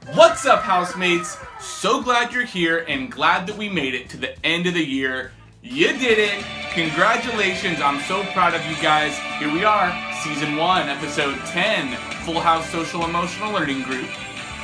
What's up, housemates? So glad you're here and glad that we made it to the end of the year. You did it! Congratulations, I'm so proud of you guys. Here we are, Season 1, Episode 10, Full House Social Emotional Learning Group.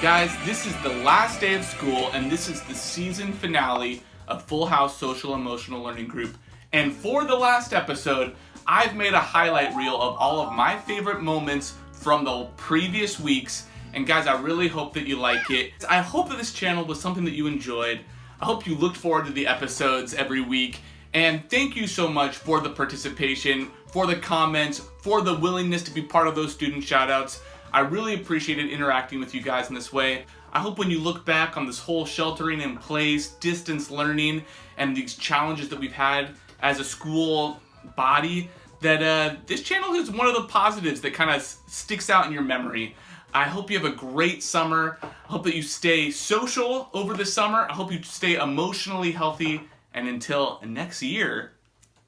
Guys, this is the last day of school and this is the season finale of Full House Social Emotional Learning Group. And for the last episode, I've made a highlight reel of all of my favorite moments from the previous weeks. And guys, I really hope that you like it. I hope that this channel was something that you enjoyed. I hope you looked forward to the episodes every week. And thank you so much for the participation, for the comments, for the willingness to be part of those student shoutouts. I really appreciated interacting with you guys in this way. I hope when you look back on this whole sheltering in place, distance learning, and these challenges that we've had as a school body, that this channel is one of the positives that kind of sticks out in your memory. I hope you have a great summer. I hope that you stay social over the summer. I hope you stay emotionally healthy. And until next year,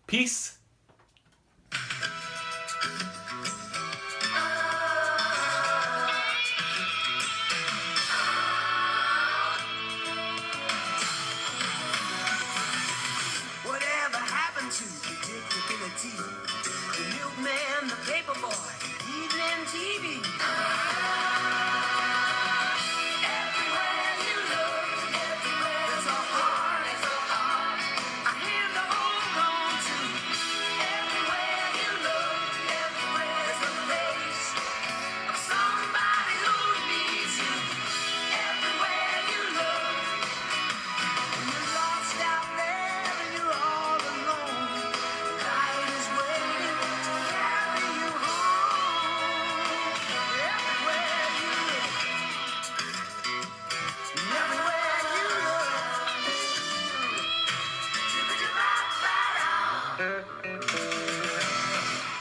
peace. Whatever happened to predictability? The milkman, the paper boy, evening TV. Everywhere you look, there's a heart, a hand to hold on to. Everywhere you look, there's a face of somebody who needs you. Everywhere you look, when you're lost out there and you're all alone, the light is waiting to carry you home. Everywhere you look, everywhere you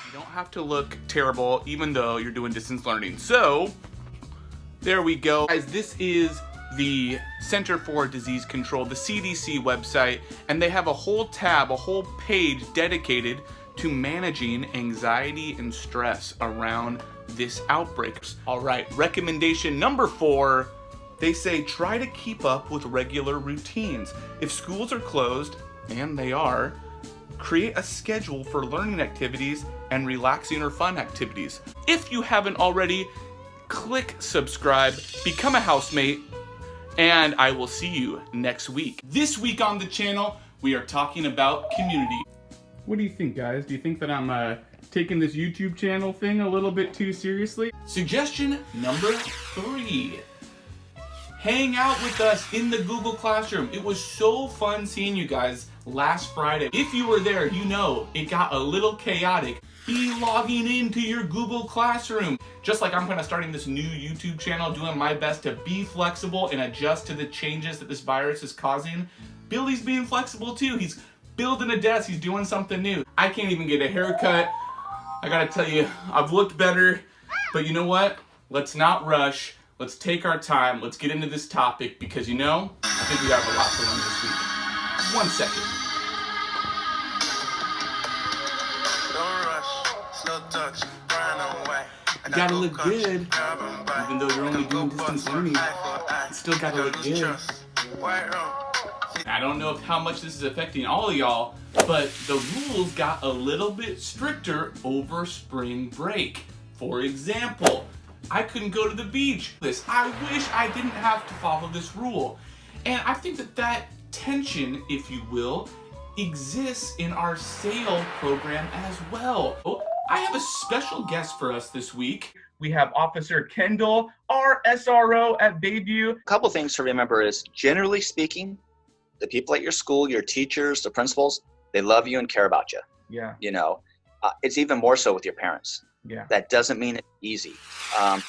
You don't have to look terrible even though you're doing distance learning. So, there we go. Guys, this is the Center for Disease Control, the CDC website, and they have a whole tab, a whole page dedicated to managing anxiety and stress around this outbreak. All right, recommendation number 4, they say try to keep up with regular routines. If schools are closed, and they are, create a schedule for learning activities and relaxing or fun activities. If you haven't already, click subscribe, become a housemate, and I will see you next week. This week on the channel, we are talking about community. What do you think, guys? Do you think that I'm taking this YouTube channel thing a little bit too seriously? Suggestion number 3. Hang out with us in the Google Classroom. It was so fun seeing you guys last Friday. If you were there, you know it got a little chaotic. Be logging into your Google Classroom. Just like I'm kind of starting this new YouTube channel, doing my best to be flexible and adjust to the changes that this virus is causing. Billy's being flexible too. He's building a desk, he's doing something new. I can't even get a haircut. I gotta tell you, I've looked better, but you know what? Let's not rush. Let's take our time. Let's get into this topic because, you know, I think we have a lot to learn this week. 1 second. Don't rush, slow touch, grind away. You gotta look good. Even though you're only doing distance learning, you still gotta look good. I don't know how much this is affecting all of y'all, but the rules got a little bit stricter over spring break. For example, I couldn't go to the beach. I wish I didn't have to follow this rule. And I think that tension, if you will, exists in our SAIL program as well. I have a special guest for us this week. We have Officer Kendall, our SRO at Bayview. A couple things to remember is, generally speaking, the people at your school, your teachers, the principals, they love you and care about you. Yeah. You know, it's even more so with your parents. Yeah. That doesn't mean it's easy.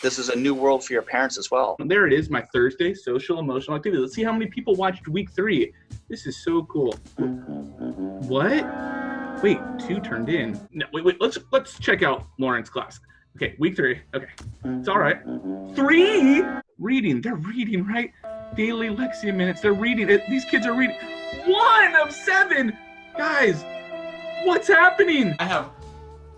This is a new world for your parents as well. And there it is, my Thursday social emotional activity. Let's see how many people watched week 3. This is so cool. What? Wait, 2 turned in. No, wait. Let's check out Lauren's class. Okay, week 3. Okay, it's all right. 3 reading. They're reading, right? Daily Lexia minutes. They're reading. These kids are reading. 1 of 7. Guys, what's happening? I have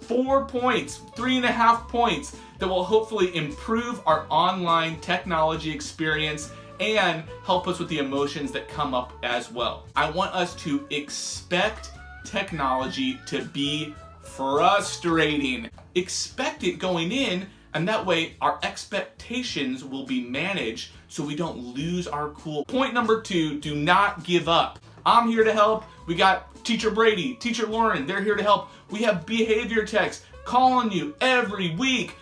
4 points, 3.5 points. that will hopefully improve our online technology experience and help us with the emotions that come up as well. I want us to expect technology to be frustrating. Expect it going in, and that way our expectations will be managed so we don't lose our cool. Point number 2, do not give up. I'm here to help. We got Teacher Brady, Teacher Lauren, they're here to help. We have behavior techs calling you every week.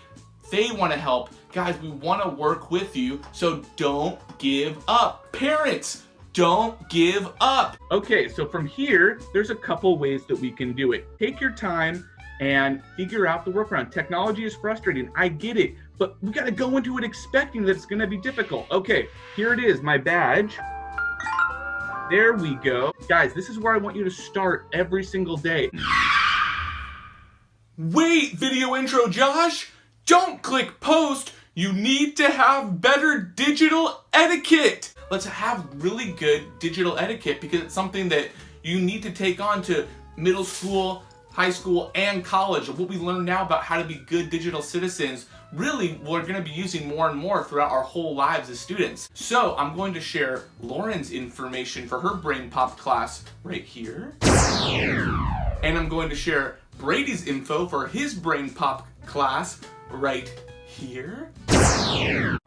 They want to help. Guys, we want to work with you, so don't give up. Parents, don't give up. Okay, so from here, there's a couple ways that we can do it. Take your time and figure out the workaround. Technology is frustrating, I get it, but we gotta go into it expecting that it's gonna be difficult. Okay, here it is, my badge. There we go. Guys, this is where I want you to start every single day. Wait, video intro Josh, don't click post. You need to have better digital etiquette. Let's have really good digital etiquette because it's something that you need to take on to middle school, high school, and college. What we learn now about how to be good digital citizens, really we're gonna be using more and more throughout our whole lives as students. So I'm going to share Lauren's information for her Brain Pop class right here. And I'm going to share Brady's info for his Brain Pop class right here.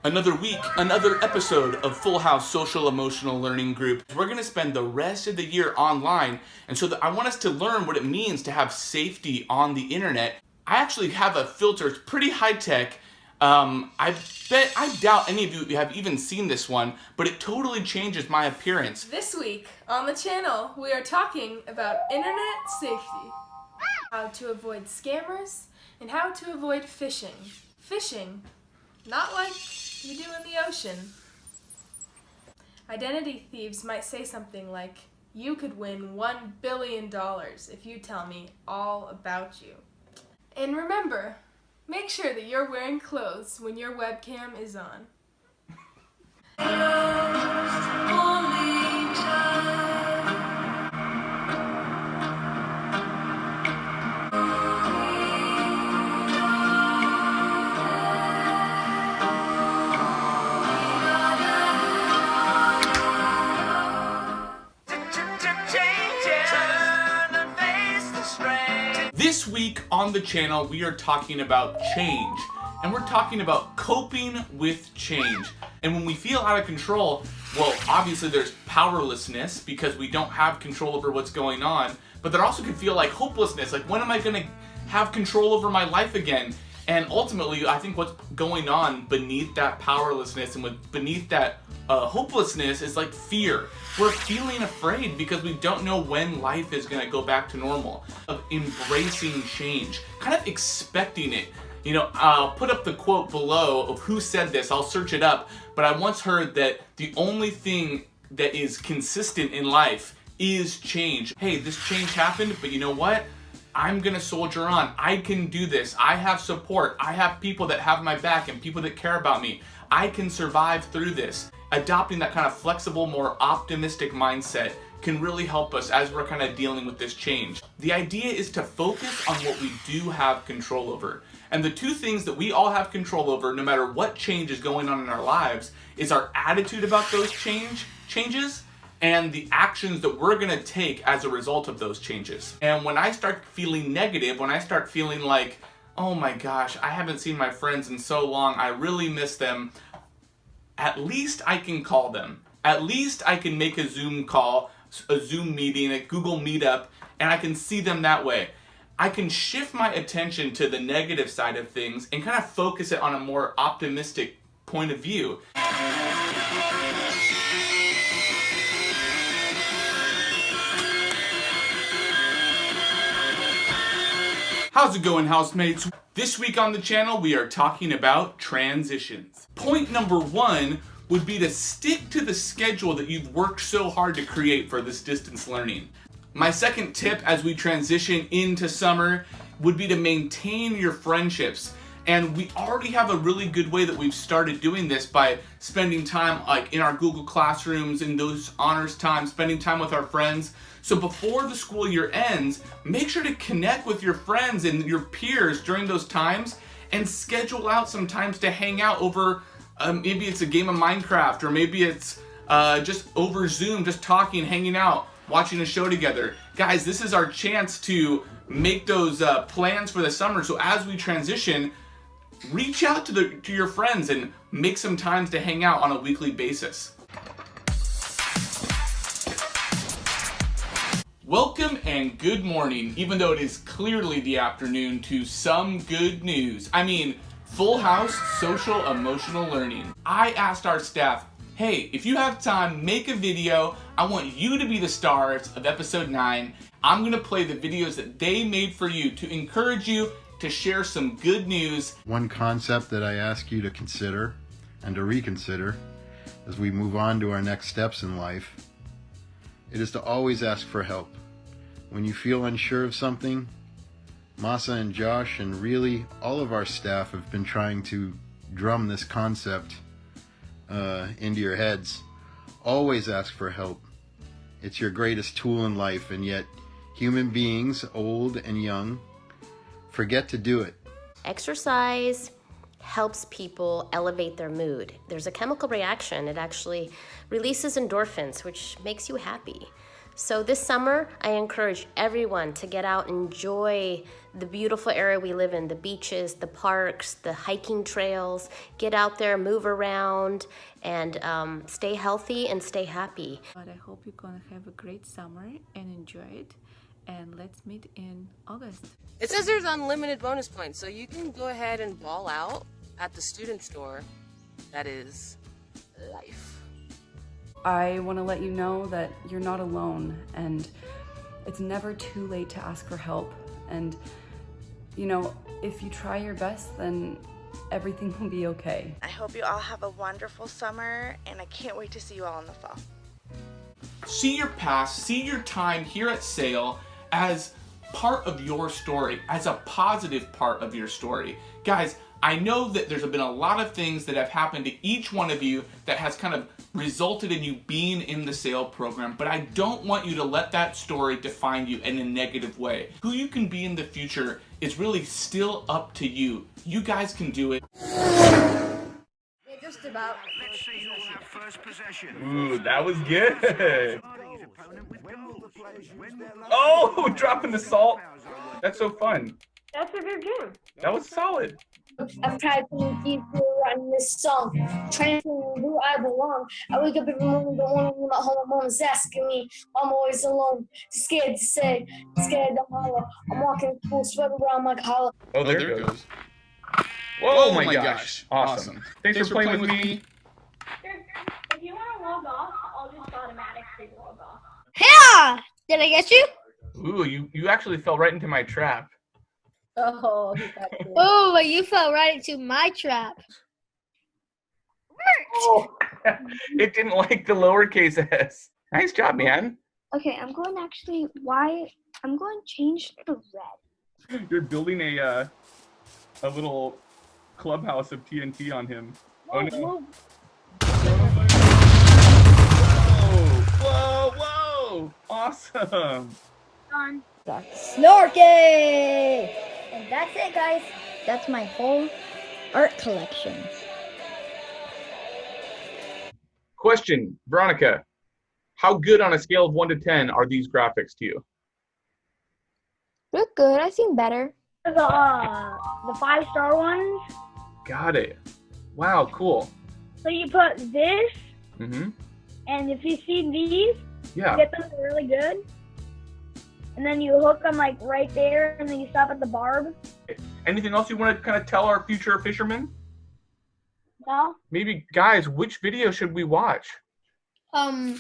Another week, another episode of Full House Social Emotional Learning Group. We're gonna spend the rest of the year online, and so I want us to learn what it means to have safety on the internet. I actually have a filter, it's pretty high tech. I doubt any of you have even seen this one, but it totally changes my appearance. This week on the channel, we are talking about internet safety, how to avoid scammers, and how to avoid phishing. Phishing, not like you do in the ocean. Identity thieves might say something like, "You could win $1 billion if you tell me all about you." And remember, make sure that you're wearing clothes when your webcam is on. This week on the channel, we are talking about change, and we're talking about coping with change. And when we feel out of control, well, obviously there's powerlessness because we don't have control over what's going on, but there also can feel like hopelessness, like when am I gonna have control over my life again? And ultimately, I think what's going on beneath that powerlessness and beneath that hopelessness is like fear. We're feeling afraid because we don't know when life is gonna go back to normal. Of embracing change, kind of expecting it. You know, I'll put up the quote below of who said this, I'll search it up, but I once heard that the only thing that is consistent in life is change. Hey, this change happened, but you know what? I'm gonna soldier on. I can do this. I have support. I have people that have my back and people that care about me. I can survive through this. Adopting that kind of flexible, more optimistic mindset can really help us as we're kind of dealing with this change. The idea is to focus on what we do have control over. And the two things that we all have control over, no matter what change is going on in our lives, is our attitude about those changes and the actions that we're gonna take as a result of those changes. And when I start feeling negative, when I start feeling like, oh my gosh, I haven't seen my friends in so long, I really miss them, at least I can call them. At least I can make a Zoom call, a Zoom meeting, a Google Meetup, and I can see them that way. I can shift my attention to the negative side of things and kind of focus it on a more optimistic point of view. How's it going, housemates? This week on the channel, we are talking about transitions. Point number 1 would be to stick to the schedule that you've worked so hard to create for this distance learning. My second tip as we transition into summer would be to maintain your friendships. And we already have a really good way that we've started doing this by spending time like in our Google Classrooms, in those honors times, spending time with our friends. So before the school year ends, make sure to connect with your friends and your peers during those times and schedule out some times to hang out over, maybe it's a game of Minecraft, or maybe it's just over Zoom, just talking, hanging out, watching a show together. Guys, this is our chance to make those plans for the summer. So as we transition, reach out to your friends and make some times to hang out on a weekly basis. Welcome and good morning, even though it is clearly the afternoon, to some good news. I mean, Full House Social Emotional Learning. I asked our staff, hey, if you have time, make a video. I want you to be the stars of episode 9. I'm gonna play the videos that they made for you to encourage you to share some good news. One concept that I ask you to consider and to reconsider as we move on to our next steps in life, it is to always ask for help. When you feel unsure of something, Masa and Josh and really all of our staff have been trying to drum this concept into your heads. Always ask for help. It's your greatest tool in life, and yet human beings, old and young, forget to do it. Exercise helps people elevate their mood. There's a chemical reaction. It actually releases endorphins, which makes you happy. So this summer, I encourage everyone to get out and enjoy the beautiful area we live in, the beaches, the parks, the hiking trails. Get out there, move around, and stay healthy and stay happy. But I hope you're gonna have a great summer and enjoy it. And let's meet in August. It says there's unlimited bonus points, so you can go ahead and ball out at the student store. That is life. I want to let you know that you're not alone, and it's never too late to ask for help. And, you know, if you try your best, then everything will be okay. I hope you all have a wonderful summer, and I can't wait to see you all in the fall. See your past, see your time here at SAIL as part of your story, as a positive part of your story. Guys, I know that there's been a lot of things that have happened to each one of you that has kind of resulted in you being in the SAIL program, but I don't want you to let that story define you in a negative way. Who you can be in the future is really still up to you. You guys can do it. Just about. Let's see your first possession. Ooh, that was good. Oh, dropping the salt. That's so fun. That's a good game. That was solid. I'm practicing deep writing this song, trying to figure who I belong. I wake up every morning, don't want to leave my home. My mom's asking me, I'm always alone. Scared to say, scared to holler. I'm walking full sweat around my collar. Oh, there it goes. Whoa, my gosh. Awesome. Thanks for playing with me. If you want to log off, I'll just automatically log off. Yeah! Did I get you? Ooh, you actually fell right into my trap. Oh, oh, but you fell right into my trap. Oh, it didn't like the lowercase s. Nice job, man. Okay, I'm going to change to red. You're building a little clubhouse of TNT on him. Oh no. Whoa, whoa! Awesome! Done. Snorky! And that's it, guys. That's my whole art collection. Question, Veronica. How good on a scale of 1 to 10 are these graphics to you? They're good. I've seen better. The 5-star ones. Got it. Wow, cool. So you put this, Mm-hmm. and if you see these, Yeah. you get them really good. And then you hook them like right there, and then you stop at the barb. Anything else you want to kind of tell our future fishermen? No? Maybe, guys, which video should we watch? I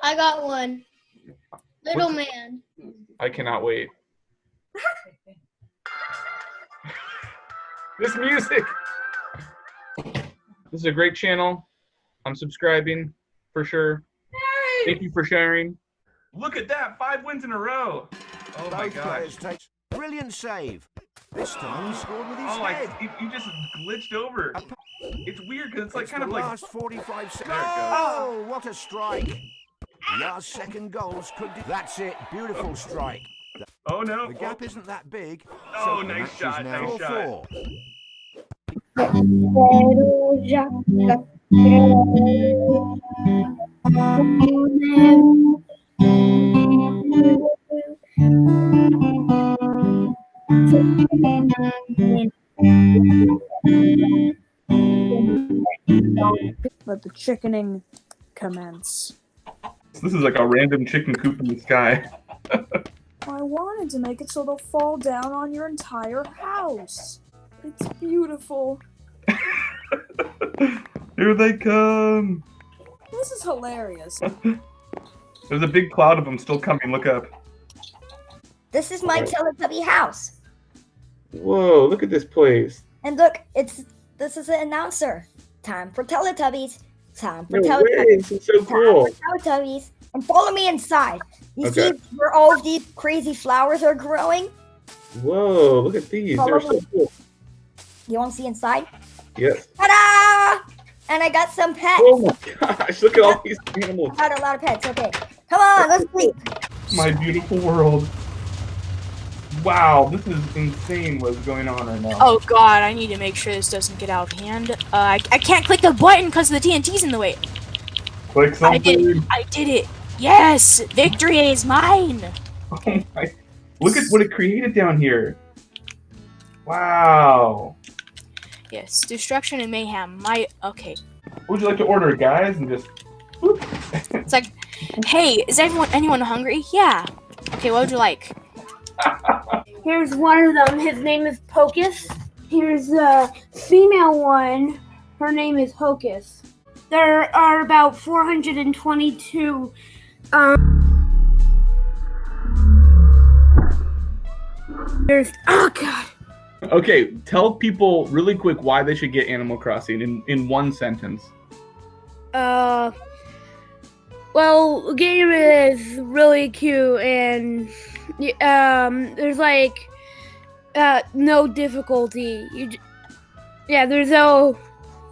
got one. Little What's- Man. I cannot wait. This music. This is a great channel. I'm subscribing for sure. Thank you for sharing. Look at that, 5 wins in a row. Oh my gosh. Brilliant save. This time he scored with his Oh, head. you just glitched over. It's weird because it's like kind the of like. last 45 seconds. There it goes. Oh, what a strike. Last second goals could do. That's it. Beautiful strike. Oh no. The gap isn't that big. Oh, so the nice match is shot, now nice shot. 4-4. Quero jaca, quero Let the chickening commence. This is like a random chicken coop in the sky. I wanted to make it so they'll fall down on your entire house. It's beautiful. Here they come. This is hilarious. There's a big cloud of them still coming. Look up. This is my Teletubby house. Whoa, look at this place. And look, this is an announcer. Time for Teletubbies. Time for No Teletubbies. way, this is so cool. Time for Teletubbies. And follow me inside. You Okay. see where all of these crazy flowers are growing? Whoa, look at these. They're so cool. You want to see inside? Yes. Ta-da! And I got some pets. Oh my gosh, look at all these animals. I got a lot of pets. Okay. Come on, let's sleep. My beautiful world. Wow, this is insane what's going on right now. Oh god, I need to make sure this doesn't get out of hand. I can't click the button because the TNT's in the way. Click something. I did it. Yes, victory is mine. Oh my. Look at what it created down here. Wow. Yes, destruction and mayhem. Okay. What would you like to order, guys? And just. It's like, hey, is anyone hungry? Yeah. Okay, what would you like? Here's one of them. His name is Pocus. Here's a female one. Her name is Hocus. There are about 422. There's oh god. Okay, tell people really quick why they should get Animal Crossing in one sentence. Well, the game is really cute and there's like no difficulty. There's no,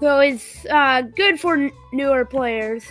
so it's good for newer players.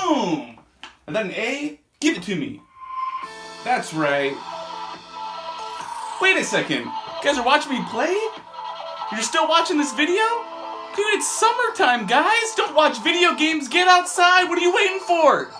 Boom! Is that an A? Give it to me. That's right. Wait a second. You guys are watching me play? You're still watching this video? Dude, it's summertime, guys! Don't watch video games, get outside! What are you waiting for?